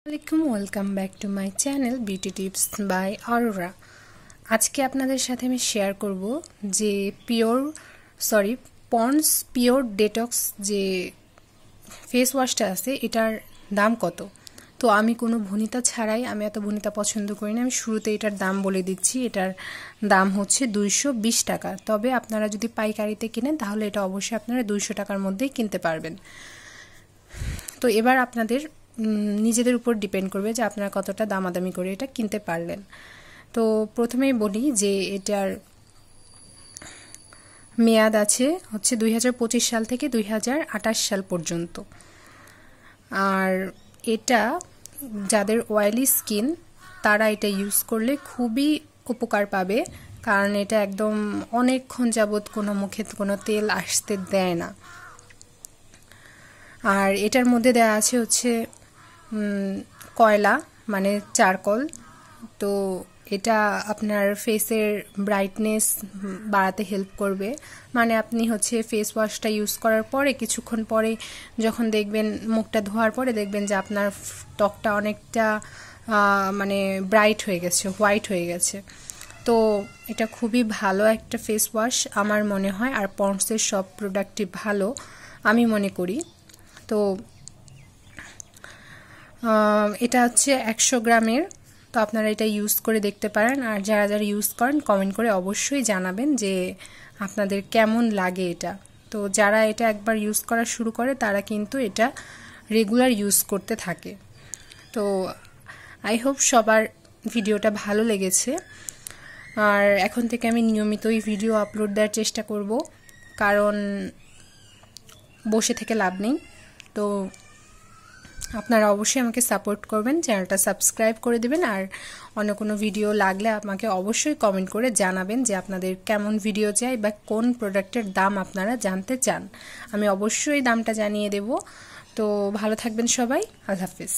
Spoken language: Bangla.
আসসালামাইকুম welcome back to my channel beauty tips by Arora. আজকে আপনাদের সাথে আমি শেয়ার করব যে পন্ডস পিওর ডেটক্স যে ফেস ওয়াশটা আছে এটার দাম কত। তো আমি কোনো ভনিতা ছাড়াই, আমি এত ভনিতা পছন্দ করি না, আমি শুরুতে এটার দাম বলে দিচ্ছি। এটার দাম হচ্ছে 220 টাকা। তবে আপনারা যদি পাইকারিতে কিনেন তাহলে এটা অবশ্যই আপনারা 200 টাকার মধ্যেই কিনতে পারবেন। তো এবার আপনাদের নিজেদের উপর ডিপেন্ড করবে যে আপনারা কতটা দামাদামি করে এটা কিনতে পারলেন। তো প্রথমেই বলি যে এটার মেয়াদ আছে হচ্ছে 2025 সাল থেকে 2028 সাল পর্যন্ত। আর এটা যাদের অয়েলি স্কিন তারা এটা ইউজ করলে খুবই উপকার পাবে, কারণ এটা একদম অনেকক্ষণ যাবৎ কোনো মুখে কোনো তেল আসতে দেয় না। আর এটার মধ্যে দেওয়া আছে হচ্ছে কয়লা মানে চারকোল। তো এটা আপনার ফেসের ব্রাইটনেস বাড়াতে হেল্প করবে। মানে আপনি হচ্ছে ফেস ওয়াশটা ইউজ করার পরে কিছুক্ষণ পরে যখন দেখবেন, মুখটা ধোয়ার পরে দেখবেন যে আপনার ত্বকটা অনেকটা মানে ব্রাইট হয়ে গেছে, হোয়াইট হয়ে গেছে। তো এটা খুবই ভালো একটা ফেস ওয়াশ আমার মনে হয়। আর পন্ডসের সব প্রোডাক্টই ভালো আমি মনে করি। তো এটা হচ্ছে 100 গ্রামের। তো আপনারা এটা ইউজ করে দেখতে পারেন। আর যারা যারা ইউজ করেন কমেন্ট করে অবশ্যই জানাবেন যে আপনাদের কেমন লাগে এটা। তো যারা এটা একবার ইউজ করা শুরু করে তারা কিন্তু এটা রেগুলার ইউজ করতে থাকে। তো আই হোপ সবার ভিডিওটা ভালো লেগেছে। আর এখন থেকে আমি নিয়মিতই ভিডিও আপলোড দেওয়ার চেষ্টা করব, কারণ বসে থেকে লাভ নেই। তো আপনারা অবশ্যই আমাকে সাপোর্ট করবেন, চ্যানেলটা সাবস্ক্রাইব করে দেবেন। আর অন্য কোনো ভিডিও লাগলে আমাকে অবশ্যই কমেন্ট করে জানাবেন যে আপনাদের কেমন ভিডিও চাই বা কোন প্রোডাক্টের দাম আপনারা জানতে চান। আমি অবশ্যই দামটা জানিয়ে দেব। তো ভালো থাকবেন সবাই, আল্লাহ হাফেজ।